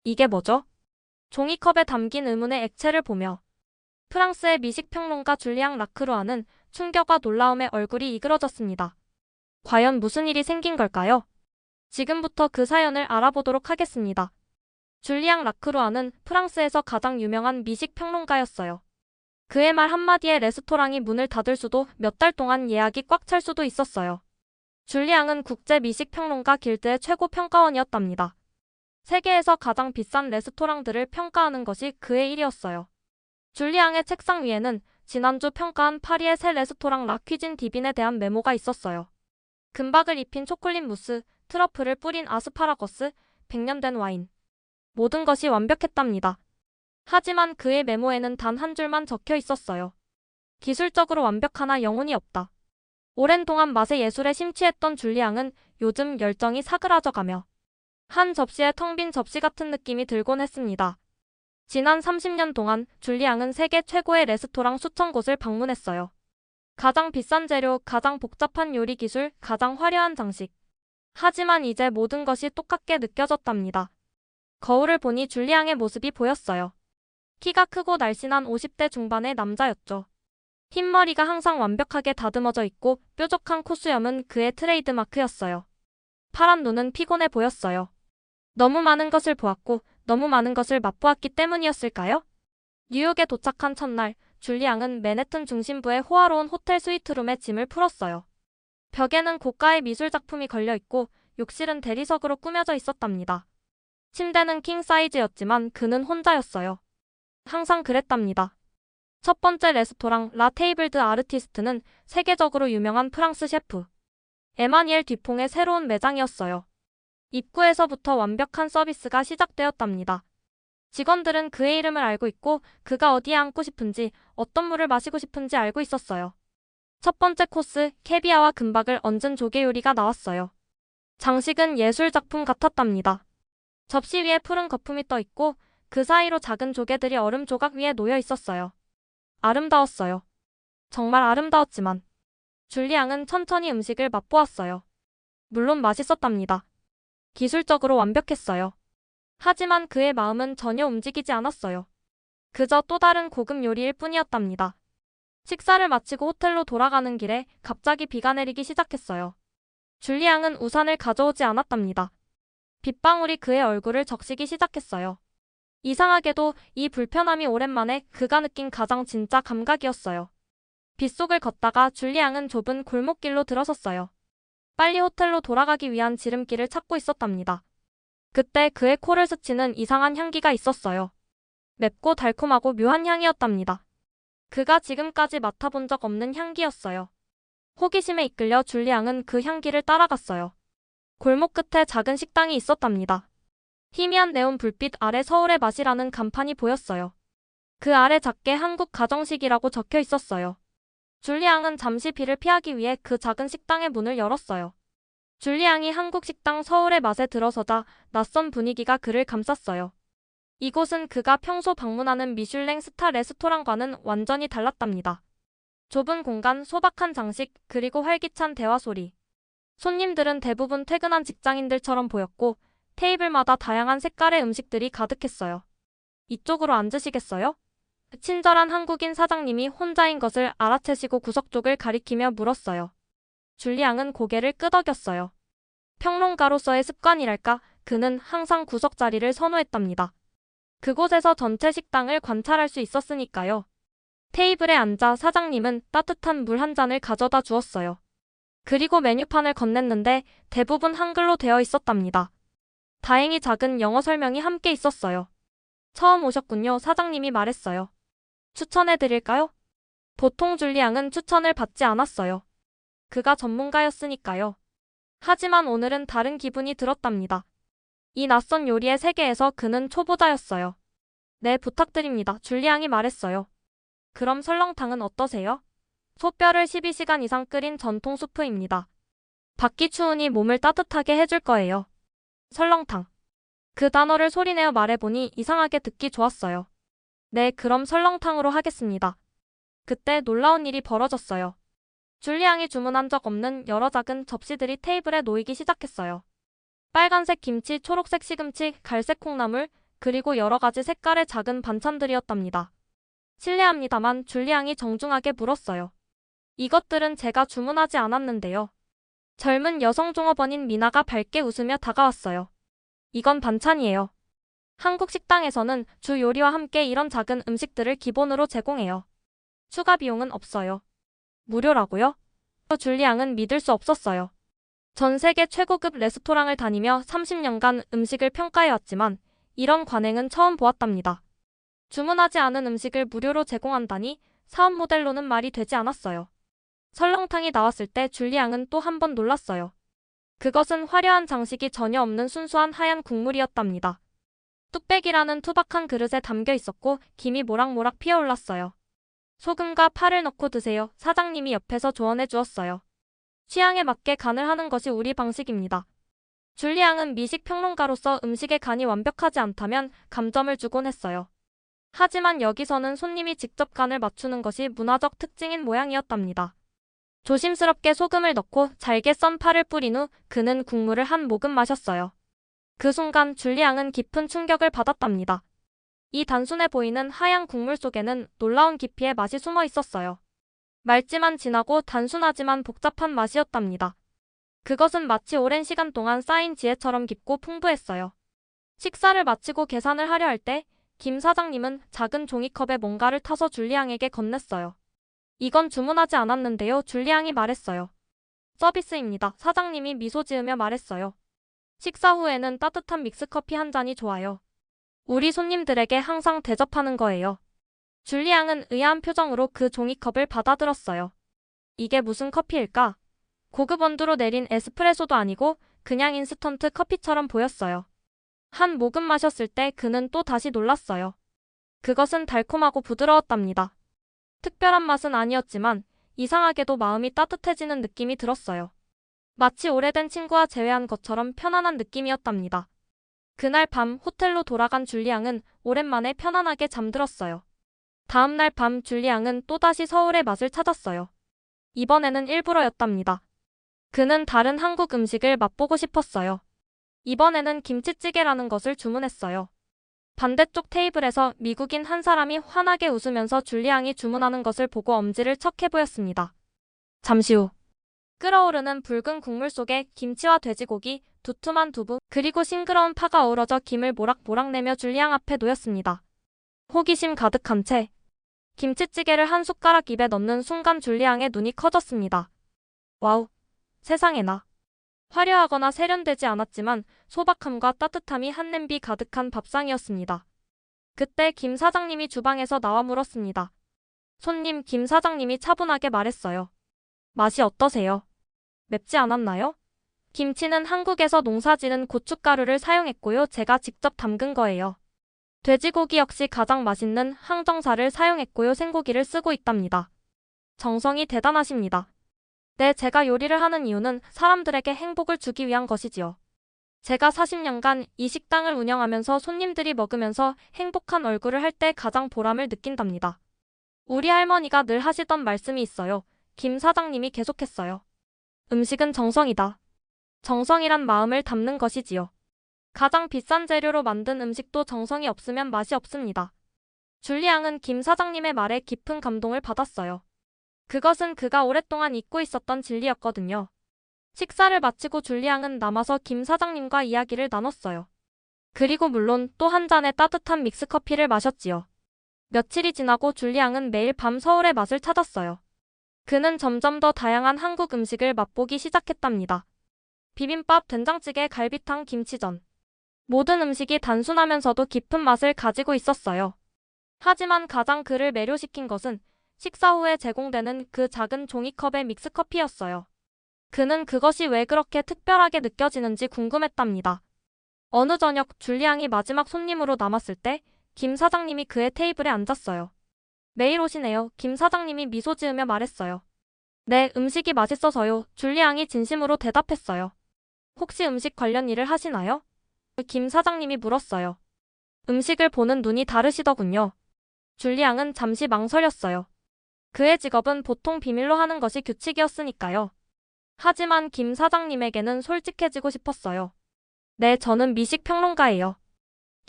이게 뭐죠? 종이컵에 담긴 의문의 액체를 보며 프랑스의 미식평론가 줄리앙 라크루아는 충격과 놀라움에 얼굴이 이그러졌습니다. 과연 무슨 일이 생긴 걸까요? 지금부터 그 사연을 알아보도록 하겠습니다. 줄리앙 라크루아는 프랑스에서 가장 유명한 미식평론가였어요. 그의 말 한마디에 레스토랑이 문을 닫을 수도 몇 달 동안 예약이 꽉 찰 수도 있었어요. 줄리앙은 국제 미식평론가 길드의 최고 평가원이었답니다. 세계에서 가장 비싼 레스토랑들을 평가하는 것이 그의 일이었어요. 줄리앙의 책상 위에는 지난주 평가한 파리의 새 레스토랑 라퀴진 디빈에 대한 메모가 있었어요. 금박을 입힌 초콜릿 무스, 트러플을 뿌린 아스파라거스, 100년 된 와인. 모든 것이 완벽했답니다. 하지만 그의 메모에는 단 한 줄만 적혀 있었어요. 기술적으로 완벽하나 영혼이 없다. 오랜 동안 맛의 예술에 심취했던 줄리앙은 요즘 열정이 사그라져가며 한 접시에 텅 빈 접시 같은 느낌이 들곤 했습니다. 지난 30년 동안 줄리앙은 세계 최고의 레스토랑 수천 곳을 방문했어요. 가장 비싼 재료, 가장 복잡한 요리 기술, 가장 화려한 장식. 하지만 이제 모든 것이 똑같게 느껴졌답니다. 거울을 보니 줄리앙의 모습이 보였어요. 키가 크고 날씬한 50대 중반의 남자였죠. 흰머리가 항상 완벽하게 다듬어져 있고 뾰족한 콧수염은 그의 트레이드마크였어요. 파란 눈은 피곤해 보였어요. 너무 많은 것을 보았고 너무 많은 것을 맛보았기 때문이었을까요? 뉴욕에 도착한 첫날, 줄리앙은 맨해튼 중심부의 호화로운 호텔 스위트룸에 짐을 풀었어요. 벽에는 고가의 미술 작품이 걸려있고 욕실은 대리석으로 꾸며져 있었답니다. 침대는 킹 사이즈였지만 그는 혼자였어요. 항상 그랬답니다. 첫 번째 레스토랑 라 테이블 드 아르티스트는 세계적으로 유명한 프랑스 셰프 에마니엘 듀퐁의 새로운 매장이었어요. 입구에서부터 완벽한 서비스가 시작되었답니다. 직원들은 그의 이름을 알고 있고 그가 어디에 앉고 싶은지 어떤 물을 마시고 싶은지 알고 있었어요. 첫 번째 코스, 캐비아와 금박을 얹은 조개 요리가 나왔어요. 장식은 예술 작품 같았답니다. 접시 위에 푸른 거품이 떠 있고 그 사이로 작은 조개들이 얼음 조각 위에 놓여 있었어요. 아름다웠어요. 정말 아름다웠지만 줄리앙은 천천히 음식을 맛보았어요. 물론 맛있었답니다. 기술적으로 완벽했어요. 하지만 그의 마음은 전혀 움직이지 않았어요. 그저 또 다른 고급 요리일 뿐이었답니다. 식사를 마치고 호텔로 돌아가는 길에 갑자기 비가 내리기 시작했어요. 줄리앙은 우산을 가져오지 않았답니다. 빗방울이 그의 얼굴을 적시기 시작했어요. 이상하게도 이 불편함이 오랜만에 그가 느낀 가장 진짜 감각이었어요. 빗속을 걷다가 줄리앙은 좁은 골목길로 들어섰어요. 빨리 호텔로 돌아가기 위한 지름길을 찾고 있었답니다. 그때 그의 코를 스치는 이상한 향기가 있었어요. 맵고 달콤하고 묘한 향이었답니다. 그가 지금까지 맡아본 적 없는 향기였어요. 호기심에 이끌려 줄리앙은 그 향기를 따라갔어요. 골목 끝에 작은 식당이 있었답니다. 희미한 네온 불빛 아래 서울의 맛이라는 간판이 보였어요. 그 아래 작게 한국 가정식이라고 적혀 있었어요. 줄리앙은 잠시 비를 피하기 위해 그 작은 식당의 문을 열었어요. 줄리앙이 한국 식당 서울의 맛에 들어서자 낯선 분위기가 그를 감쌌어요. 이곳은 그가 평소 방문하는 미슐랭 스타 레스토랑과는 완전히 달랐답니다. 좁은 공간, 소박한 장식, 그리고 활기찬 대화 소리. 손님들은 대부분 퇴근한 직장인들처럼 보였고 테이블마다 다양한 색깔의 음식들이 가득했어요. 이쪽으로 앉으시겠어요? 친절한 한국인 사장님이 혼자인 것을 알아채시고 구석 쪽을 가리키며 물었어요. 줄리앙은 고개를 끄덕였어요. 평론가로서의 습관이랄까, 그는 항상 구석 자리를 선호했답니다. 그곳에서 전체 식당을 관찰할 수 있었으니까요. 테이블에 앉아 사장님은 따뜻한 물 한 잔을 가져다 주었어요. 그리고 메뉴판을 건넸는데 대부분 한글로 되어 있었답니다. 다행히 작은 영어 설명이 함께 있었어요. 처음 오셨군요, 사장님이 말했어요. 추천해드릴까요? 보통 줄리앙은 추천을 받지 않았어요. 그가 전문가였으니까요. 하지만 오늘은 다른 기분이 들었답니다. 이 낯선 요리의 세계에서 그는 초보자였어요. 네, 부탁드립니다, 줄리앙이 말했어요. 그럼 설렁탕은 어떠세요? 소뼈를 12시간 이상 끓인 전통 수프입니다. 밖이 추우니 몸을 따뜻하게 해줄 거예요. 설렁탕. 그 단어를 소리내어 말해보니 이상하게 듣기 좋았어요. 네, 그럼 설렁탕으로 하겠습니다. 그때 놀라운 일이 벌어졌어요. 줄리앙이 주문한 적 없는 여러 작은 접시들이 테이블에 놓이기 시작했어요. 빨간색 김치, 초록색 시금치, 갈색 콩나물, 그리고 여러 가지 색깔의 작은 반찬들이었답니다. 실례합니다만 줄리앙이 정중하게 물었어요. 이것들은 제가 주문하지 않았는데요. 젊은 여성 종업원인 미나가 밝게 웃으며 다가왔어요. 이건 반찬이에요. 한국 식당에서는 주 요리와 함께 이런 작은 음식들을 기본으로 제공해요. 추가 비용은 없어요. 무료라고요? 줄리앙은 믿을 수 없었어요. 전 세계 최고급 레스토랑을 다니며 30년간 음식을 평가해왔지만 이런 관행은 처음 보았답니다. 주문하지 않은 음식을 무료로 제공한다니 사업 모델로는 말이 되지 않았어요. 설렁탕이 나왔을 때 줄리앙은 또 한 번 놀랐어요. 그것은 화려한 장식이 전혀 없는 순수한 하얀 국물이었답니다. 뚝배기라는 투박한 그릇에 담겨 있었고 김이 모락모락 피어올랐어요. 소금과 파를 넣고 드세요. 사장님이 옆에서 조언해 주었어요. 취향에 맞게 간을 하는 것이 우리 방식입니다. 줄리앙은 미식 평론가로서 음식의 간이 완벽하지 않다면 감점을 주곤 했어요. 하지만 여기서는 손님이 직접 간을 맞추는 것이 문화적 특징인 모양이었답니다. 조심스럽게 소금을 넣고 잘게 썬 파를 뿌린 후 그는 국물을 한 모금 마셨어요. 그 순간 줄리앙은 깊은 충격을 받았답니다. 이 단순해 보이는 하얀 국물 속에는 놀라운 깊이의 맛이 숨어 있었어요. 맑지만 진하고 단순하지만 복잡한 맛이었답니다. 그것은 마치 오랜 시간 동안 쌓인 지혜처럼 깊고 풍부했어요. 식사를 마치고 계산을 하려 할 때 김 사장님은 작은 종이컵에 뭔가를 타서 줄리앙에게 건넸어요. 이건 주문하지 않았는데요. 줄리앙이 말했어요. 서비스입니다. 사장님이 미소 지으며 말했어요. 식사 후에는 따뜻한 믹스커피 한 잔이 좋아요. 우리 손님들에게 항상 대접하는 거예요. 줄리앙은 의아한 표정으로 그 종이컵을 받아들었어요. 이게 무슨 커피일까? 고급 원두로 내린 에스프레소도 아니고 그냥 인스턴트 커피처럼 보였어요. 한 모금 마셨을 때 그는 또 다시 놀랐어요. 그것은 달콤하고 부드러웠답니다. 특별한 맛은 아니었지만 이상하게도 마음이 따뜻해지는 느낌이 들었어요. 마치 오래된 친구와 재회한 것처럼 편안한 느낌이었답니다. 그날 밤 호텔로 돌아간 줄리앙은 오랜만에 편안하게 잠들었어요. 다음날 밤 줄리앙은 또다시 서울의 맛을 찾았어요. 이번에는 일부러였답니다. 그는 다른 한국 음식을 맛보고 싶었어요. 이번에는 김치찌개라는 것을 주문했어요. 반대쪽 테이블에서 미국인 한 사람이 환하게 웃으면서 줄리앙이 주문하는 것을 보고 엄지를 척해 보였습니다. 잠시 후 끓어오르는 붉은 국물 속에 김치와 돼지고기, 두툼한 두부, 그리고 싱그러운 파가 어우러져 김을 모락모락 내며 줄리앙 앞에 놓였습니다. 호기심 가득한 채 김치찌개를 한 숟가락 입에 넣는 순간 줄리앙의 눈이 커졌습니다. 와우, 세상에나. 화려하거나 세련되지 않았지만 소박함과 따뜻함이 한 냄비 가득한 밥상이었습니다. 그때 김 사장님이 주방에서 나와 물었습니다. 손님, 김 사장님이 차분하게 말했어요. 맛이 어떠세요? 맵지 않았나요? 김치는 한국에서 농사지는 고춧가루를 사용했고요. 제가 직접 담근 거예요. 돼지고기 역시 가장 맛있는 항정살을 사용했고요. 생고기를 쓰고 있답니다. 정성이 대단하십니다. 네, 제가 요리를 하는 이유는 사람들에게 행복을 주기 위한 것이지요. 제가 40년간 이 식당을 운영하면서 손님들이 먹으면서 행복한 얼굴을 할 때 가장 보람을 느낀답니다. 우리 할머니가 늘 하시던 말씀이 있어요. 김 사장님이 계속했어요. 음식은 정성이다. 정성이란 마음을 담는 것이지요. 가장 비싼 재료로 만든 음식도 정성이 없으면 맛이 없습니다. 줄리앙은 김 사장님의 말에 깊은 감동을 받았어요. 그것은 그가 오랫동안 잊고 있었던 진리였거든요. 식사를 마치고 줄리앙은 남아서 김 사장님과 이야기를 나눴어요. 그리고 물론 또 한 잔의 따뜻한 믹스커피를 마셨지요. 며칠이 지나고 줄리앙은 매일 밤 서울의 맛을 찾았어요. 그는 점점 더 다양한 한국 음식을 맛보기 시작했답니다. 비빔밥, 된장찌개, 갈비탕, 김치전. 모든 음식이 단순하면서도 깊은 맛을 가지고 있었어요. 하지만 가장 그를 매료시킨 것은 식사 후에 제공되는 그 작은 종이컵의 믹스커피였어요. 그는 그것이 왜 그렇게 특별하게 느껴지는지 궁금했답니다. 어느 저녁 줄리앙이 마지막 손님으로 남았을 때 김 사장님이 그의 테이블에 앉았어요. 매일 오시네요. 김 사장님이 미소 지으며 말했어요. 네, 음식이 맛있어서요. 줄리앙이 진심으로 대답했어요. 혹시 음식 관련 일을 하시나요? 김 사장님이 물었어요. 음식을 보는 눈이 다르시더군요. 줄리앙은 잠시 망설였어요. 그의 직업은 보통 비밀로 하는 것이 규칙이었으니까요. 하지만 김 사장님에게는 솔직해지고 싶었어요. 네, 저는 미식 평론가예요.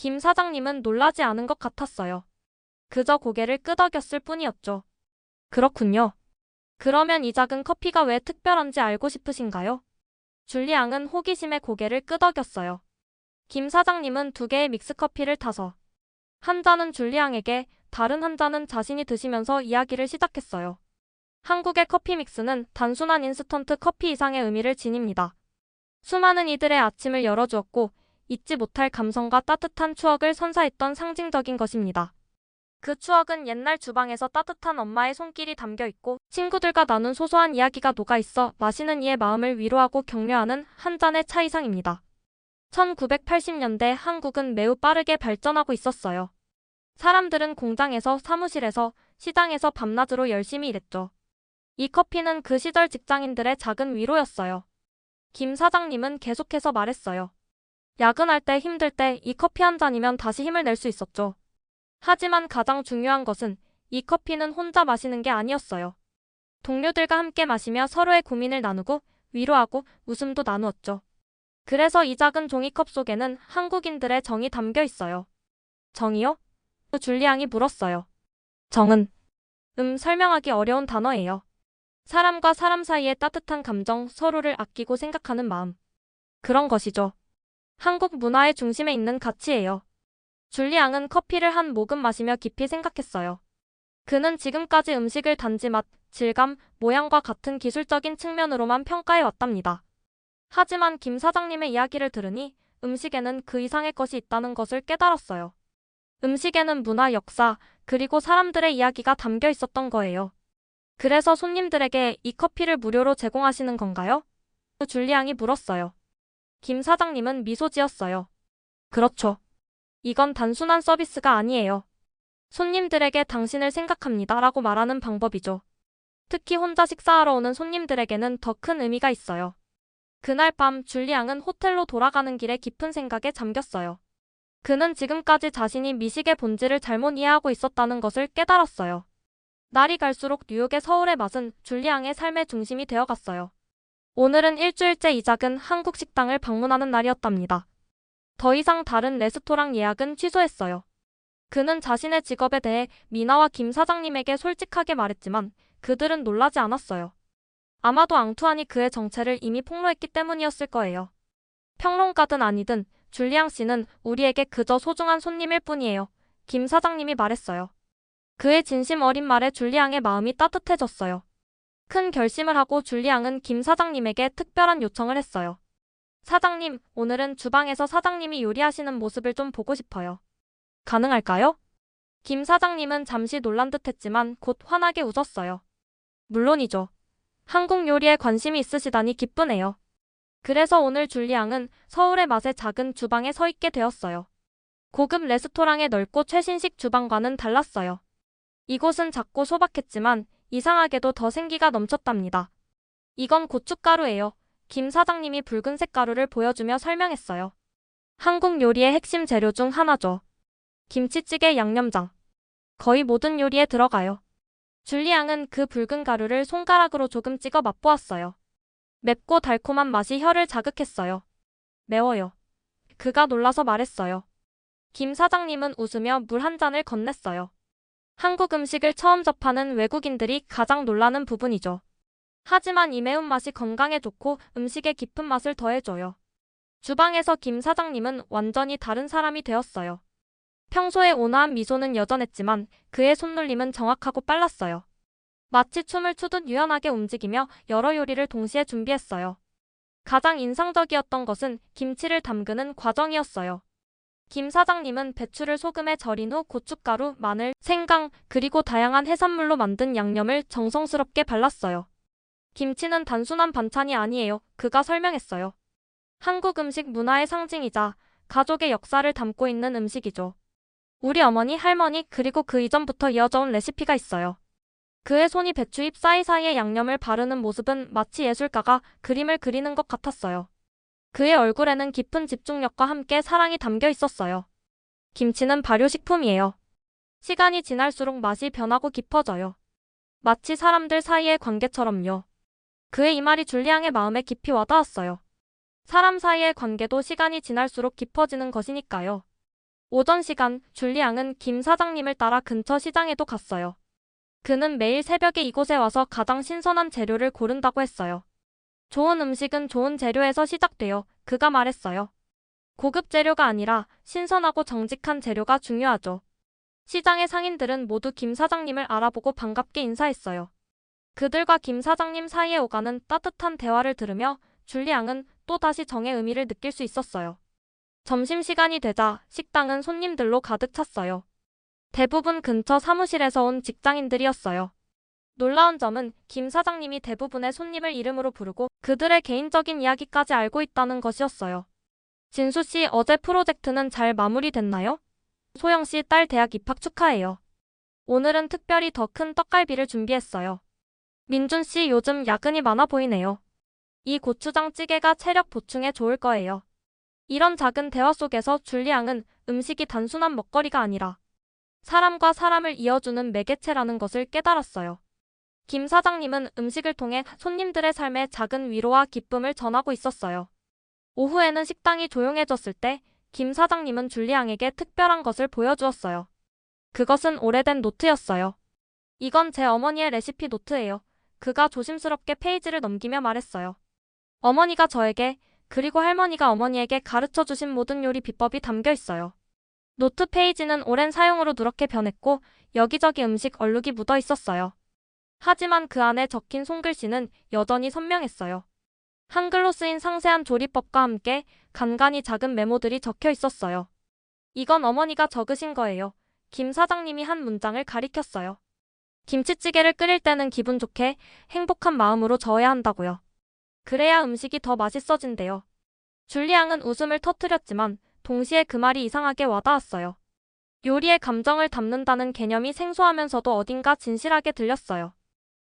김 사장님은 놀라지 않은 것 같았어요. 그저 고개를 끄덕였을 뿐이었죠. 그렇군요. 그러면 이 작은 커피가 왜 특별한지 알고 싶으신가요? 줄리앙은 호기심에 고개를 끄덕였어요. 김 사장님은 2개의 믹스커피를 타서 한 잔은 줄리앙에게, 다른 한 잔은 자신이 드시면서 이야기를 시작했어요. 한국의 커피 믹스는 단순한 인스턴트 커피 이상의 의미를 지닙니다. 수많은 이들의 아침을 열어주었고 잊지 못할 감성과 따뜻한 추억을 선사했던 상징적인 것입니다. 그 추억은 옛날 주방에서 따뜻한 엄마의 손길이 담겨 있고 친구들과 나눈 소소한 이야기가 녹아 있어 마시는 이의 마음을 위로하고 격려하는 한 잔의 차 이상입니다. 1980년대 한국은 매우 빠르게 발전하고 있었어요. 사람들은 공장에서, 사무실에서, 시장에서 밤낮으로 열심히 일했죠. 이 커피는 그 시절 직장인들의 작은 위로였어요. 김 사장님은 계속해서 말했어요. 야근할 때, 힘들 때 이 커피 한 잔이면 다시 힘을 낼 수 있었죠. 하지만 가장 중요한 것은 이 커피는 혼자 마시는 게 아니었어요. 동료들과 함께 마시며 서로의 고민을 나누고 위로하고 웃음도 나누었죠. 그래서 이 작은 종이컵 속에는 한국인들의 정이 담겨 있어요. 정이요? 줄리앙이 물었어요. 정은 설명하기 어려운 단어예요. 사람과 사람 사이의 따뜻한 감정, 서로를 아끼고 생각하는 마음. 그런 것이죠. 한국 문화의 중심에 있는 가치예요. 줄리앙은 커피를 한 모금 마시며 깊이 생각했어요. 그는 지금까지 음식을 단지 맛, 질감, 모양과 같은 기술적인 측면으로만 평가해 왔답니다. 하지만 김 사장님의 이야기를 들으니 음식에는 그 이상의 것이 있다는 것을 깨달았어요. 음식에는 문화, 역사, 그리고 사람들의 이야기가 담겨 있었던 거예요. 그래서 손님들에게 이 커피를 무료로 제공하시는 건가요? 줄리앙이 물었어요. 김 사장님은 미소 지었어요. 그렇죠. 이건 단순한 서비스가 아니에요. 손님들에게 당신을 생각합니다 라고 말하는 방법이죠. 특히 혼자 식사하러 오는 손님들에게는 더 큰 의미가 있어요. 그날 밤 줄리앙은 호텔로 돌아가는 길에 깊은 생각에 잠겼어요. 그는 지금까지 자신이 미식의 본질을 잘못 이해하고 있었다는 것을 깨달았어요. 날이 갈수록 뉴욕의 서울의 맛은 줄리앙의 삶의 중심이 되어갔어요. 오늘은 일주일째 이 작은 한국 식당을 방문하는 날이었답니다. 더 이상 다른 레스토랑 예약은 취소했어요. 그는 자신의 직업에 대해 미나와 김 사장님에게 솔직하게 말했지만 그들은 놀라지 않았어요. 아마도 앙투안이 그의 정체를 이미 폭로했기 때문이었을 거예요. 평론가든 아니든 줄리앙 씨는 우리에게 그저 소중한 손님일 뿐이에요. 김 사장님이 말했어요. 그의 진심 어린 말에 줄리앙의 마음이 따뜻해졌어요. 큰 결심을 하고 줄리앙은 김 사장님에게 특별한 요청을 했어요. 사장님, 오늘은 주방에서 사장님이 요리하시는 모습을 좀 보고 싶어요. 가능할까요? 김 사장님은 잠시 놀란 듯 했지만 곧 환하게 웃었어요. 물론이죠. 한국 요리에 관심이 있으시다니 기쁘네요. 그래서 오늘 줄리앙은 서울의 맛의 작은 주방에 서 있게 되었어요. 고급 레스토랑의 넓고 최신식 주방과는 달랐어요. 이곳은 작고 소박했지만 이상하게도 더 생기가 넘쳤답니다. 이건 고춧가루예요. 김 사장님이 붉은색 가루를 보여주며 설명했어요. 한국 요리의 핵심 재료 중 하나죠. 김치찌개, 양념장. 거의 모든 요리에 들어가요. 줄리앙은 그 붉은 가루를 손가락으로 조금 찍어 맛보았어요. 맵고 달콤한 맛이 혀를 자극했어요. 매워요. 그가 놀라서 말했어요. 김 사장님은 웃으며 물 한 잔을 건넸어요. 한국 음식을 처음 접하는 외국인들이 가장 놀라는 부분이죠. 하지만 이 매운맛이 건강에 좋고 음식에 깊은 맛을 더해줘요. 주방에서 김 사장님은 완전히 다른 사람이 되었어요. 평소에 온화한 미소는 여전했지만 그의 손놀림은 정확하고 빨랐어요. 마치 춤을 추듯 유연하게 움직이며 여러 요리를 동시에 준비했어요. 가장 인상적이었던 것은 김치를 담그는 과정이었어요. 김 사장님은 배추를 소금에 절인 후 고춧가루, 마늘, 생강, 그리고 다양한 해산물로 만든 양념을 정성스럽게 발랐어요. 김치는 단순한 반찬이 아니에요. 그가 설명했어요. 한국 음식 문화의 상징이자 가족의 역사를 담고 있는 음식이죠. 우리 어머니, 할머니, 그리고 그 이전부터 이어져 온 레시피가 있어요. 그의 손이 배추잎 사이사이에 양념을 바르는 모습은 마치 예술가가 그림을 그리는 것 같았어요. 그의 얼굴에는 깊은 집중력과 함께 사랑이 담겨 있었어요. 김치는 발효식품이에요. 시간이 지날수록 맛이 변하고 깊어져요. 마치 사람들 사이의 관계처럼요. 그의 이 말이 줄리앙의 마음에 깊이 와닿았어요. 사람 사이의 관계도 시간이 지날수록 깊어지는 것이니까요. 오전 시간 줄리앙은 김 사장님을 따라 근처 시장에도 갔어요. 그는 매일 새벽에 이곳에 와서 가장 신선한 재료를 고른다고 했어요. 좋은 음식은 좋은 재료에서 시작돼요. 그가 말했어요. 고급 재료가 아니라 신선하고 정직한 재료가 중요하죠. 시장의 상인들은 모두 김 사장님을 알아보고 반갑게 인사했어요. 그들과 김 사장님 사이에 오가는 따뜻한 대화를 들으며 줄리앙은 또다시 정의 의미를 느낄 수 있었어요. 점심시간이 되자 식당은 손님들로 가득 찼어요. 대부분 근처 사무실에서 온 직장인들이었어요. 놀라운 점은 김 사장님이 대부분의 손님을 이름으로 부르고 그들의 개인적인 이야기까지 알고 있다는 것이었어요. 진수 씨, 어제 프로젝트는 잘 마무리됐나요? 소영 씨, 딸 대학 입학 축하해요. 오늘은 특별히 더 큰 떡갈비를 준비했어요. 민준 씨, 요즘 야근이 많아 보이네요. 이 고추장 찌개가 체력 보충에 좋을 거예요. 이런 작은 대화 속에서 줄리앙은 음식이 단순한 먹거리가 아니라 사람과 사람을 이어주는 매개체라는 것을 깨달았어요. 김 사장님은 음식을 통해 손님들의 삶에 작은 위로와 기쁨을 전하고 있었어요. 오후에는 식당이 조용해졌을 때 김 사장님은 줄리앙에게 특별한 것을 보여주었어요. 그것은 오래된 노트였어요. 이건 제 어머니의 레시피 노트예요. 그가 조심스럽게 페이지를 넘기며 말했어요. 어머니가 저에게 그리고 할머니가 어머니에게 가르쳐 주신 모든 요리 비법이 담겨 있어요. 노트 페이지는 오랜 사용으로 누렇게 변했고 여기저기 음식 얼룩이 묻어 있었어요. 하지만 그 안에 적힌 손글씨는 여전히 선명했어요. 한글로 쓰인 상세한 조리법과 함께 간간히 작은 메모들이 적혀 있었어요. 이건 어머니가 적으신 거예요. 김 사장님이 한 문장을 가리켰어요. 김치찌개를 끓일 때는 기분 좋게 행복한 마음으로 저어야 한다고요. 그래야 음식이 더 맛있어진대요. 줄리앙은 웃음을 터뜨렸지만 동시에 그 말이 이상하게 와닿았어요. 요리에 감정을 담는다는 개념이 생소하면서도 어딘가 진실하게 들렸어요.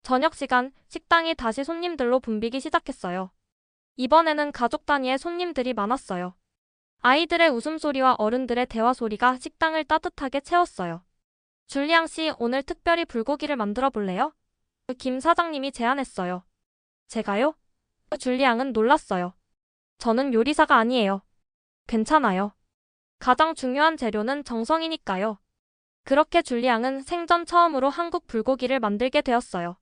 저녁 시간, 식당이 다시 손님들로 붐비기 시작했어요. 이번에는 가족 단위의 손님들이 많았어요. 아이들의 웃음소리와 어른들의 대화 소리가 식당을 따뜻하게 채웠어요. 줄리앙 씨, 오늘 특별히 불고기를 만들어 볼래요? 김 사장님이 제안했어요. 제가요? 줄리앙은 놀랐어요. 저는 요리사가 아니에요. 괜찮아요. 가장 중요한 재료는 정성이니까요. 그렇게 줄리앙은 생전 처음으로 한국 불고기를 만들게 되었어요.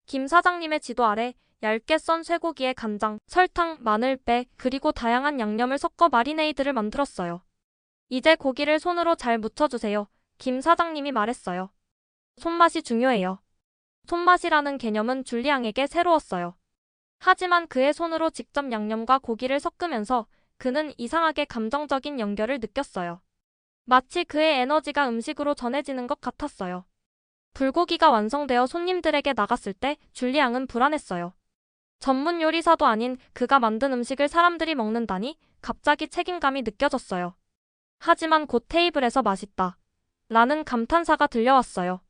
김 사장님의 지도 아래 얇게 썬 쇠고기에 간장, 설탕, 마늘배, 그리고 다양한 양념을 섞어 마리네이드를 만들었어요. 이제 고기를 손으로 잘 묻혀주세요. 김 사장님이 말했어요. 손맛이 중요해요. 손맛이라는 개념은 줄리앙에게 새로웠어요. 하지만 그의 손으로 직접 양념과 고기를 섞으면서 그는 이상하게 감정적인 연결을 느꼈어요. 마치 그의 에너지가 음식으로 전해지는 것 같았어요. 불고기가 완성되어 손님들에게 나갔을 때 줄리앙은 불안했어요. 전문 요리사도 아닌 그가 만든 음식을 사람들이 먹는다니 갑자기 책임감이 느껴졌어요. 하지만 곧 테이블에서 맛있다 라는 감탄사가 들려왔어요.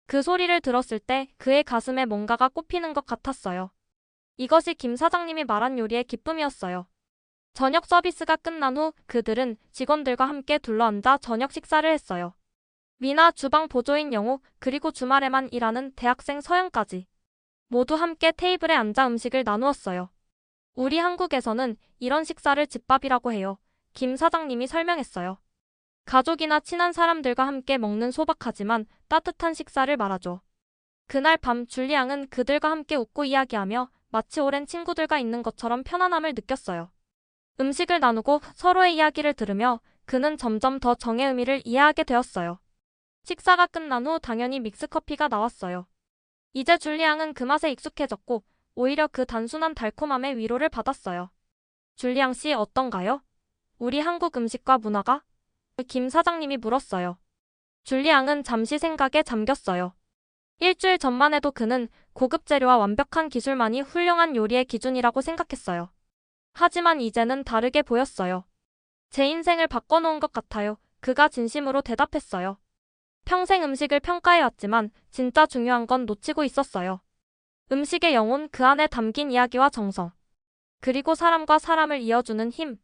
그 소리를 들었을 때 그의 가슴에 뭔가가 꼽히는 것 같았어요. 이것이 김 사장님이 말한 요리의 기쁨이었어요. 저녁 서비스가 끝난 후 그들은 직원들과 함께 둘러앉아 저녁 식사를 했어요. 미나, 주방 보조인 영호, 그리고 주말에만 일하는 대학생 서영까지 모두 함께 테이블에 앉아 음식을 나누었어요. 우리 한국에서는 이런 식사를 집밥이라고 해요. 김 사장님이 설명했어요. 가족이나 친한 사람들과 함께 먹는 소박하지만 따뜻한 식사를 말하죠. 그날 밤 줄리앙은 그들과 함께 웃고 이야기하며 마치 오랜 친구들과 있는 것처럼 편안함을 느꼈어요. 음식을 나누고 서로의 이야기를 들으며 그는 점점 더 정의 의미를 이해하게 되었어요. 식사가 끝난 후 당연히 믹스커피가 나왔어요. 이제 줄리앙은 그 맛에 익숙해졌고 오히려 그 단순한 달콤함에 위로를 받았어요. 줄리앙 씨, 어떤가요? 우리 한국 음식과 문화가? 김 사장님이 물었어요. 줄리앙은 잠시 생각에 잠겼어요. 일주일 전만 해도 그는 고급 재료와 완벽한 기술만이 훌륭한 요리의 기준이라고 생각했어요. 하지만 이제는 다르게 보였어요. 제 인생을 바꿔놓은 것 같아요. 그가 진심으로 대답했어요. 평생 음식을 평가해왔지만 진짜 중요한 건 놓치고 있었어요. 음식의 영혼, 그 안에 담긴 이야기와 정성. 그리고 사람과 사람을 이어주는 힘.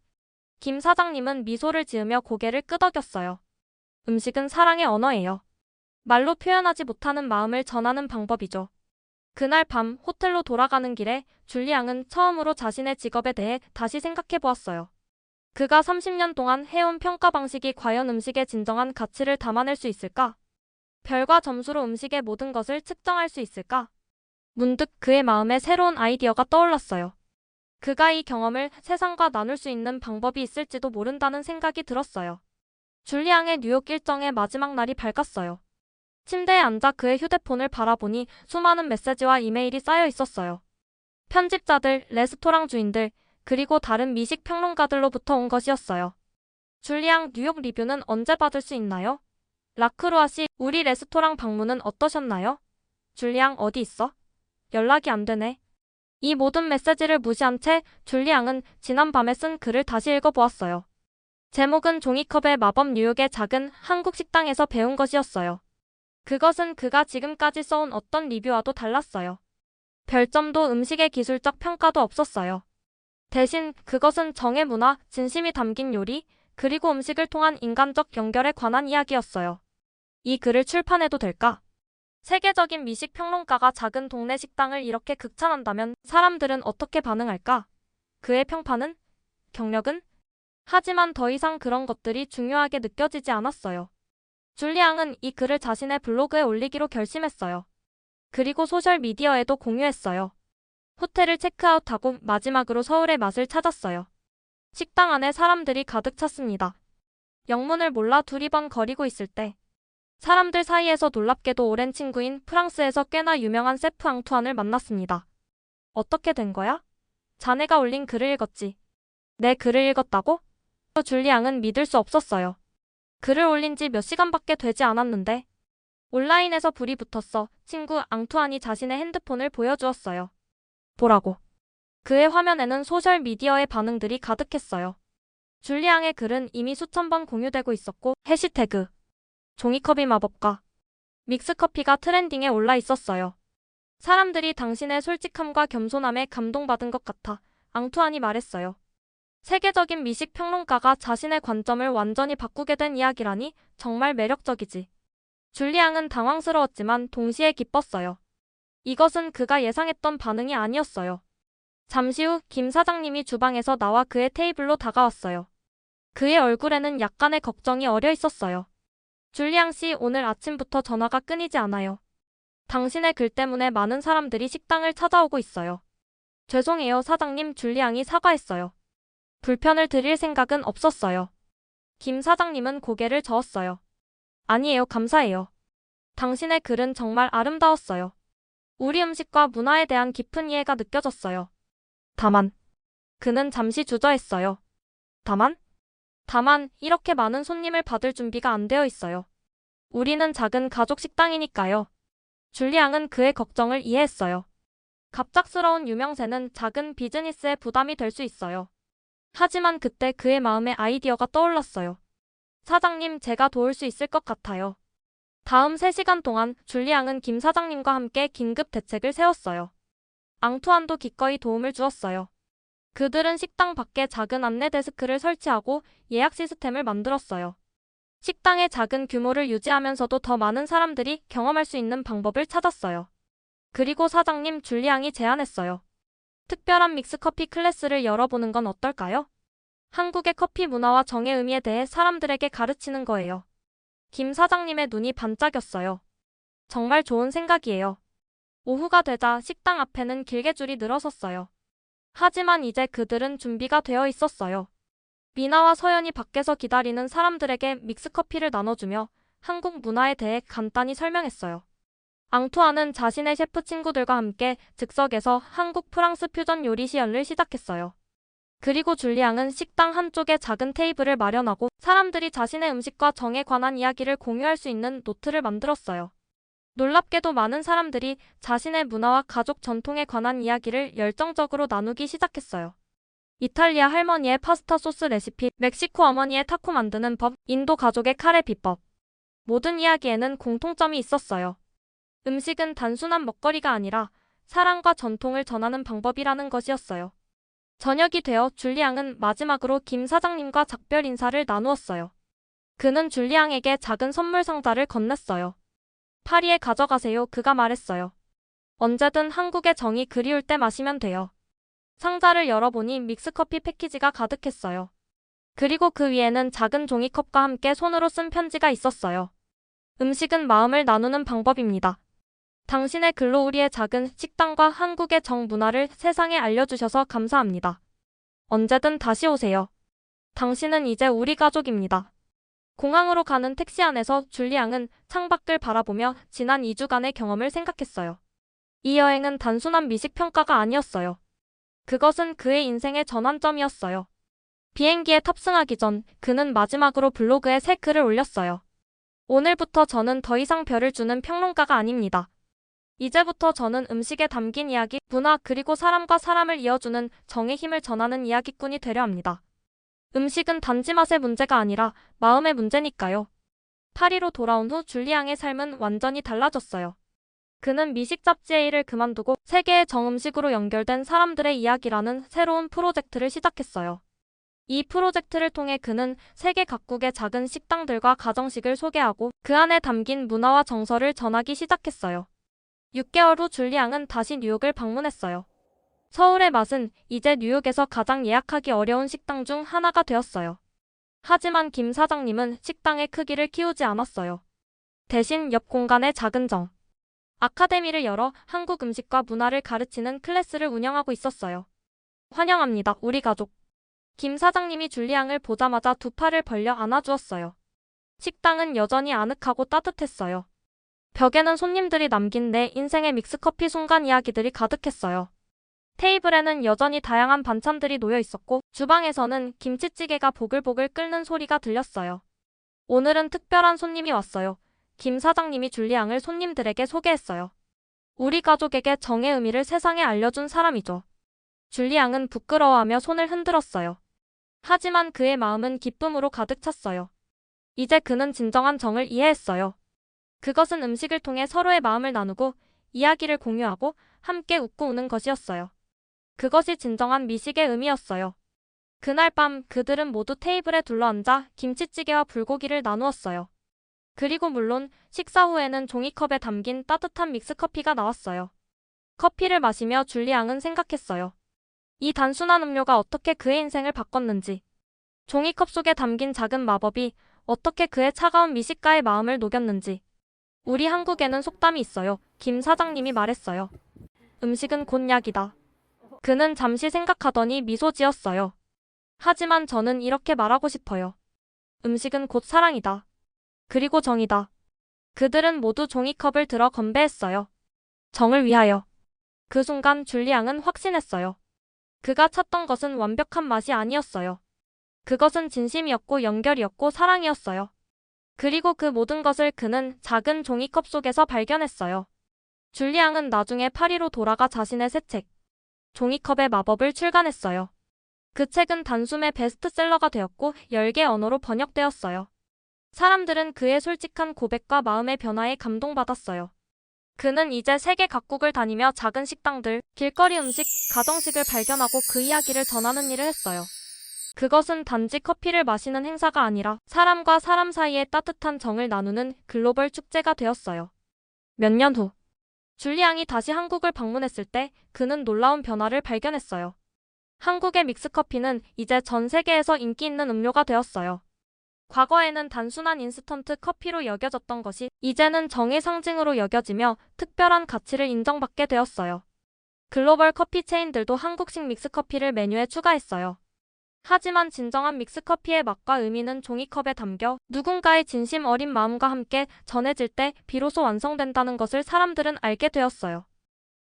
김 사장님은 미소를 지으며 고개를 끄덕였어요. 음식은 사랑의 언어예요. 말로 표현하지 못하는 마음을 전하는 방법이죠. 그날 밤 호텔로 돌아가는 길에 줄리앙은 처음으로 자신의 직업에 대해 다시 생각해 보았어요. 그가 30년 동안 해온 평가 방식이 과연 음식의 진정한 가치를 담아낼 수 있을까? 별과 점수로 음식의 모든 것을 측정할 수 있을까? 문득 그의 마음에 새로운 아이디어가 떠올랐어요. 그가 이 경험을 세상과 나눌 수 있는 방법이 있을지도 모른다는 생각이 들었어요. 줄리앙의 뉴욕 일정의 마지막 날이 밝았어요. 침대에 앉아 그의 휴대폰을 바라보니 수많은 메시지와 이메일이 쌓여 있었어요. 편집자들, 레스토랑 주인들, 그리고 다른 미식 평론가들로부터 온 것이었어요. 줄리앙 뉴욕 리뷰는 언제 받을 수 있나요? 라크루아 씨, 우리 레스토랑 방문은 어떠셨나요? 줄리앙 어디 있어? 연락이 안 되네. 이 모든 메시지를 무시한 채 줄리앙은 지난밤에 쓴 글을 다시 읽어보았어요. 제목은 종이컵의 마법 뉴욕의 작은 한국 식당에서 배운 것이었어요. 그것은 그가 지금까지 써온 어떤 리뷰와도 달랐어요. 별점도 음식의 기술적 평가도 없었어요. 대신 그것은 정의 문화, 진심이 담긴 요리, 그리고 음식을 통한 인간적 연결에 관한 이야기였어요. 이 글을 출판해도 될까? 세계적인 미식 평론가가 작은 동네 식당을 이렇게 극찬한다면 사람들은 어떻게 반응할까? 그의 평판은? 경력은? 하지만 더 이상 그런 것들이 중요하게 느껴지지 않았어요. 줄리앙은 이 글을 자신의 블로그에 올리기로 결심했어요. 그리고 소셜미디어에도 공유했어요. 호텔을 체크아웃하고 마지막으로 서울의 맛을 찾았어요. 식당 안에 사람들이 가득 찼습니다. 영문을 몰라 두리번거리고 있을 때 사람들 사이에서 놀랍게도 오랜 친구인 프랑스에서 꽤나 유명한 세프 앙투안을 만났습니다. 어떻게 된 거야? 자네가 올린 글을 읽었지. 내 글을 읽었다고? 줄리앙은 믿을 수 없었어요. 글을 올린 지 몇 시간밖에 되지 않았는데 온라인에서 불이 붙었어. 친구 앙투안이 자신의 핸드폰을 보여주었어요. 보라고. 그의 화면에는 소셜미디어의 반응들이 가득했어요. 줄리앙의 글은 이미 수천 번 공유되고 있었고 해시태그 종이컵이 마법과 믹스커피가 트렌딩에 올라 있었어요. 사람들이 당신의 솔직함과 겸손함에 감동받은 것 같아 앙투안이 말했어요. 세계적인 미식 평론가가 자신의 관점을 완전히 바꾸게 된 이야기라니 정말 매력적이지. 줄리앙은 당황스러웠지만 동시에 기뻤어요. 이것은 그가 예상했던 반응이 아니었어요. 잠시 후 김 사장님이 주방에서 나와 그의 테이블로 다가왔어요. 그의 얼굴에는 약간의 걱정이 어려 있었어요. 줄리앙 씨, 오늘 아침부터 전화가 끊이지 않아요. 당신의 글 때문에 많은 사람들이 식당을 찾아오고 있어요. 죄송해요, 사장님. 줄리앙이 사과했어요. 불편을 드릴 생각은 없었어요. 김 사장님은 고개를 저었어요. 아니에요, 감사해요. 당신의 글은 정말 아름다웠어요. 우리 음식과 문화에 대한 깊은 이해가 느껴졌어요. 다만, 그는 잠시 주저했어요. 다만, 이렇게 많은 손님을 받을 준비가 안 되어 있어요. 우리는 작은 가족 식당이니까요. 줄리앙은 그의 걱정을 이해했어요. 갑작스러운 유명세는 작은 비즈니스에 부담이 될 수 있어요. 하지만 그때 그의 마음에 아이디어가 떠올랐어요. 사장님, 제가 도울 수 있을 것 같아요. 다음 3시간 동안 줄리앙은 김 사장님과 함께 긴급 대책을 세웠어요. 앙투안도 기꺼이 도움을 주었어요. 그들은 식당 밖에 작은 안내 데스크를 설치하고 예약 시스템을 만들었어요. 식당의 작은 규모를 유지하면서도 더 많은 사람들이 경험할 수 있는 방법을 찾았어요. 그리고 사장님, 줄리앙이 제안했어요. 특별한 믹스커피 클래스를 열어보는 건 어떨까요? 한국의 커피 문화와 정의 의미에 대해 사람들에게 가르치는 거예요. 김 사장님의 눈이 반짝였어요. 정말 좋은 생각이에요. 오후가 되자 식당 앞에는 길게 줄이 늘어섰어요. 하지만 이제 그들은 준비가 되어 있었어요. 미나와 서연이 밖에서 기다리는 사람들에게 믹스커피를 나눠주며 한국 문화에 대해 간단히 설명했어요. 앙투안은 자신의 셰프 친구들과 함께 즉석에서 한국 프랑스 퓨전 요리 시연을 시작했어요. 그리고 줄리앙은 식당 한쪽에 작은 테이블을 마련하고 사람들이 자신의 음식과 정에 관한 이야기를 공유할 수 있는 노트를 만들었어요. 놀랍게도 많은 사람들이 자신의 문화와 가족 전통에 관한 이야기를 열정적으로 나누기 시작했어요. 이탈리아 할머니의 파스타 소스 레시피, 멕시코 어머니의 타코 만드는 법, 인도 가족의 카레 비법. 모든 이야기에는 공통점이 있었어요. 음식은 단순한 먹거리가 아니라 사랑과 전통을 전하는 방법이라는 것이었어요. 저녁이 되어 줄리앙은 마지막으로 김 사장님과 작별 인사를 나누었어요. 그는 줄리앙에게 작은 선물 상자를 건넸어요. 파리에 가져가세요. 그가 말했어요. 언제든 한국의 정이 그리울 때 마시면 돼요. 상자를 열어보니 믹스커피 패키지가 가득했어요. 그리고 그 위에는 작은 종이컵과 함께 손으로 쓴 편지가 있었어요. 음식은 마음을 나누는 방법입니다. 당신의 글로 우리의 작은 식당과 한국의 정문화를 세상에 알려주셔서 감사합니다. 언제든 다시 오세요. 당신은 이제 우리 가족입니다. 공항으로 가는 택시 안에서 줄리앙은 창밖을 바라보며 지난 2주간의 경험을 생각했어요. 이 여행은 단순한 미식평가가 아니었어요. 그것은 그의 인생의 전환점이었어요. 비행기에 탑승하기 전 그는 마지막으로 블로그에 새 글을 올렸어요. 오늘부터 저는 더 이상 별을 주는 평론가가 아닙니다. 이제부터 저는 음식에 담긴 이야기, 문화 그리고 사람과 사람을 이어주는 정의 힘을 전하는 이야기꾼이 되려 합니다. 음식은 단지 맛의 문제가 아니라 마음의 문제니까요. 파리로 돌아온 후 줄리앙의 삶은 완전히 달라졌어요. 그는 미식 잡지의 일을 그만두고 세계의 정음식으로 연결된 사람들의 이야기라는 새로운 프로젝트를 시작했어요. 이 프로젝트를 통해 그는 세계 각국의 작은 식당들과 가정식을 소개하고 그 안에 담긴 문화와 정서를 전하기 시작했어요. 6개월 후 줄리앙은 다시 뉴욕을 방문했어요. 서울의 맛은 이제 뉴욕에서 가장 예약하기 어려운 식당 중 하나가 되었어요. 하지만 김 사장님은 식당의 크기를 키우지 않았어요. 대신 옆 공간에 작은 아카데미를 열어 한국 음식과 문화를 가르치는 클래스를 운영하고 있었어요. 환영합니다, 우리 가족. 김 사장님이 줄리앙을 보자마자 두 팔을 벌려 안아주었어요. 식당은 여전히 아늑하고 따뜻했어요. 벽에는 손님들이 남긴 내 인생의 믹스커피 순간 이야기들이 가득했어요. 테이블에는 여전히 다양한 반찬들이 놓여 있었고 주방에서는 김치찌개가 보글보글 끓는 소리가 들렸어요. 오늘은 특별한 손님이 왔어요. 김 사장님이 줄리앙을 손님들에게 소개했어요. 우리 가족에게 정의 의미를 세상에 알려준 사람이죠. 줄리앙은 부끄러워하며 손을 흔들었어요. 하지만 그의 마음은 기쁨으로 가득 찼어요. 이제 그는 진정한 정을 이해했어요. 그것은 음식을 통해 서로의 마음을 나누고 이야기를 공유하고 함께 웃고 우는 것이었어요. 그것이 진정한 미식의 의미였어요. 그날 밤 그들은 모두 테이블에 둘러앉아 김치찌개와 불고기를 나누었어요. 그리고 물론 식사 후에는 종이컵에 담긴 따뜻한 믹스커피가 나왔어요. 커피를 마시며 줄리앙은 생각했어요. 이 단순한 음료가 어떻게 그의 인생을 바꿨는지. 종이컵 속에 담긴 작은 마법이 어떻게 그의 차가운 미식가의 마음을 녹였는지. 우리 한국에는 속담이 있어요. 김 사장님이 말했어요. 음식은 곧 약이다. 그는 잠시 생각하더니 미소 지었어요. 하지만 저는 이렇게 말하고 싶어요. 음식은 곧 사랑이다. 그리고 정이다. 그들은 모두 종이컵을 들어 건배했어요. 정을 위하여. 그 순간 줄리앙은 확신했어요. 그가 찾던 것은 완벽한 맛이 아니었어요. 그것은 진심이었고 연결이었고 사랑이었어요. 그리고 그 모든 것을 그는 작은 종이컵 속에서 발견했어요. 줄리앙은 나중에 파리로 돌아가 자신의 새 책, 종이컵의 마법을 출간했어요. 그 책은 단숨에 베스트셀러가 되었고 10개 언어로 번역되었어요. 사람들은 그의 솔직한 고백과 마음의 변화에 감동받았어요. 그는 이제 세계 각국을 다니며 작은 식당들, 길거리 음식, 가정식을 발견하고 그 이야기를 전하는 일을 했어요. 그것은 단지 커피를 마시는 행사가 아니라 사람과 사람 사이의 따뜻한 정을 나누는 글로벌 축제가 되었어요. 몇 년 후, 줄리앙이 다시 한국을 방문했을 때 그는 놀라운 변화를 발견했어요. 한국의 믹스커피는 이제 전 세계에서 인기 있는 음료가 되었어요. 과거에는 단순한 인스턴트 커피로 여겨졌던 것이 이제는 정의 상징으로 여겨지며 특별한 가치를 인정받게 되었어요. 글로벌 커피 체인들도 한국식 믹스커피를 메뉴에 추가했어요. 하지만 진정한 믹스커피의 맛과 의미는 종이컵에 담겨 누군가의 진심 어린 마음과 함께 전해질 때 비로소 완성된다는 것을 사람들은 알게 되었어요.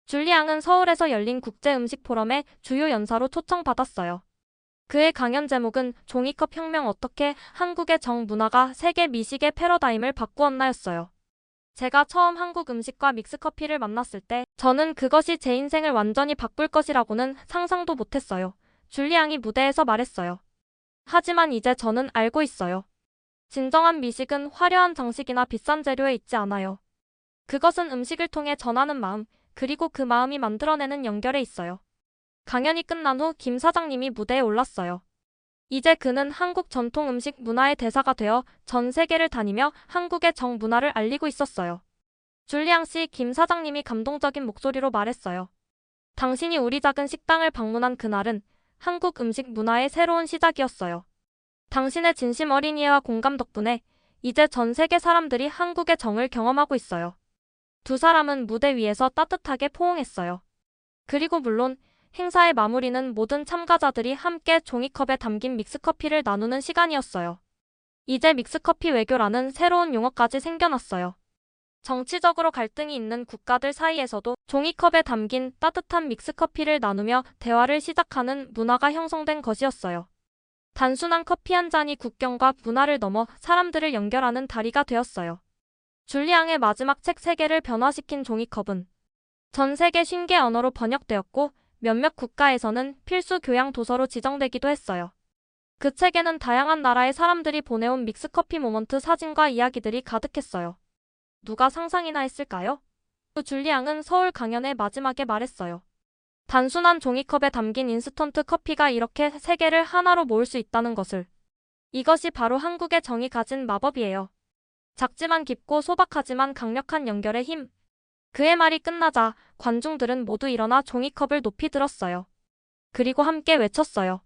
줄리앙은 서울에서 열린 국제음식 포럼에 주요 연사로 초청받았어요. 그의 강연 제목은 종이컵 혁명 어떻게 한국의 정문화가 세계 미식의 패러다임을 바꾸었나였어요. 제가 처음 한국 음식과 믹스커피를 만났을 때 저는 그것이 제 인생을 완전히 바꿀 것이라고는 상상도 못했어요. 줄리앙이 무대에서 말했어요. 하지만 이제 저는 알고 있어요. 진정한 미식은 화려한 장식이나 비싼 재료에 있지 않아요. 그것은 음식을 통해 전하는 마음, 그리고 그 마음이 만들어내는 연결에 있어요. 강연이 끝난 후 김 사장님이 무대에 올랐어요. 이제 그는 한국 전통 음식 문화의 대사가 되어 전 세계를 다니며 한국의 정문화를 알리고 있었어요. 줄리앙 씨, 김 사장님이 감동적인 목소리로 말했어요. 당신이 우리 작은 식당을 방문한 그날은 한국 음식 문화의 새로운 시작이었어요. 당신의 진심 어린 이해와 공감 덕분에 이제 전 세계 사람들이 한국의 정을 경험하고 있어요. 두 사람은 무대 위에서 따뜻하게 포옹했어요. 그리고 물론 행사의 마무리는 모든 참가자들이 함께 종이컵에 담긴 믹스커피를 나누는 시간이었어요. 이제 믹스커피 외교라는 새로운 용어까지 생겨났어요. 정치적으로 갈등이 있는 국가들 사이에서도 종이컵에 담긴 따뜻한 믹스커피를 나누며 대화를 시작하는 문화가 형성된 것이었어요. 단순한 커피 한 잔이 국경과 문화를 넘어 사람들을 연결하는 다리가 되었어요. 줄리앙의 마지막 책 3개를 변화시킨 종이컵은 전 세계 50개 언어로 번역되었고 몇몇 국가에서는 필수 교양 도서로 지정되기도 했어요. 그 책에는 다양한 나라의 사람들이 보내온 믹스커피 모먼트 사진과 이야기들이 가득했어요. 누가 상상이나 했을까요? 줄리앙은 서울 강연의 마지막에 말했어요. 단순한 종이컵에 담긴 인스턴트 커피가 이렇게 세계를 하나로 모을 수 있다는 것을. 이것이 바로 한국의 정이 가진 마법이에요. 작지만 깊고 소박하지만 강력한 연결의 힘. 그의 말이 끝나자 관중들은 모두 일어나 종이컵을 높이 들었어요. 그리고 함께 외쳤어요.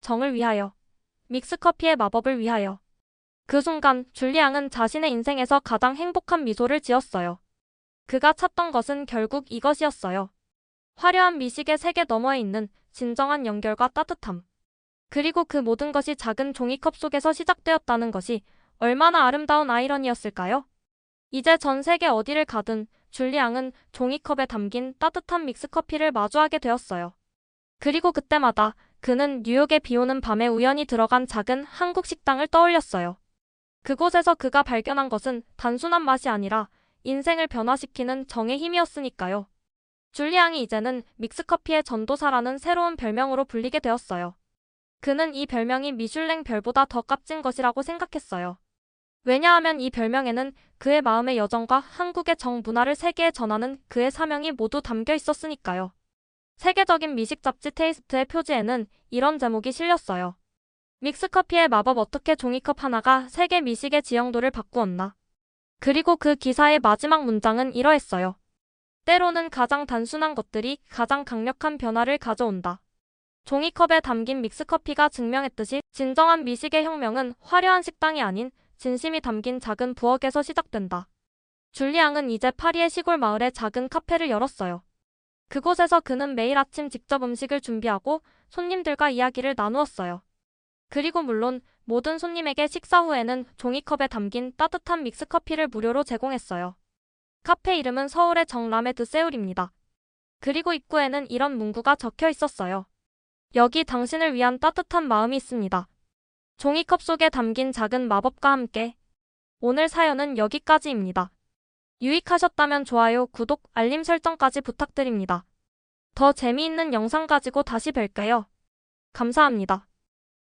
정을 위하여. 믹스커피의 마법을 위하여. 그 순간 줄리앙은 자신의 인생에서 가장 행복한 미소를 지었어요. 그가 찾던 것은 결국 이것이었어요. 화려한 미식의 세계 너머에 있는 진정한 연결과 따뜻함. 그리고 그 모든 것이 작은 종이컵 속에서 시작되었다는 것이 얼마나 아름다운 아이러니였을까요? 이제 전 세계 어디를 가든 줄리앙은 종이컵에 담긴 따뜻한 믹스커피를 마주하게 되었어요. 그리고 그때마다 그는 뉴욕의 비오는 밤에 우연히 들어간 작은 한국 식당을 떠올렸어요. 그곳에서 그가 발견한 것은 단순한 맛이 아니라 인생을 변화시키는 정의 힘이었으니까요. 줄리앙이 이제는 믹스커피의 전도사라는 새로운 별명으로 불리게 되었어요. 그는 이 별명이 미슐랭 별보다 더 값진 것이라고 생각했어요. 왜냐하면 이 별명에는 그의 마음의 여정과 한국의 정 문화를 세계에 전하는 그의 사명이 모두 담겨 있었으니까요. 세계적인 미식 잡지 테이스트의 표지에는 이런 제목이 실렸어요. 믹스커피의 마법 어떻게 종이컵 하나가 세계 미식의 지형도를 바꾸었나. 그리고 그 기사의 마지막 문장은 이러했어요. 때로는 가장 단순한 것들이 가장 강력한 변화를 가져온다. 종이컵에 담긴 믹스커피가 증명했듯이 진정한 미식의 혁명은 화려한 식당이 아닌 진심이 담긴 작은 부엌에서 시작된다. 줄리앙은 이제 파리의 시골 마을에 작은 카페를 열었어요. 그곳에서 그는 매일 아침 직접 음식을 준비하고 손님들과 이야기를 나누었어요. 그리고 물론 모든 손님에게 식사 후에는 종이컵에 담긴 따뜻한 믹스커피를 무료로 제공했어요. 카페 이름은 서울의 정라메 드 세울입니다. 그리고 입구에는 이런 문구가 적혀 있었어요. 여기 당신을 위한 따뜻한 마음이 있습니다. 종이컵 속에 담긴 작은 마법과 함께. 오늘 사연은 여기까지입니다. 유익하셨다면 좋아요, 구독, 알림 설정까지 부탁드립니다. 더 재미있는 영상 가지고 다시 뵐게요. 감사합니다.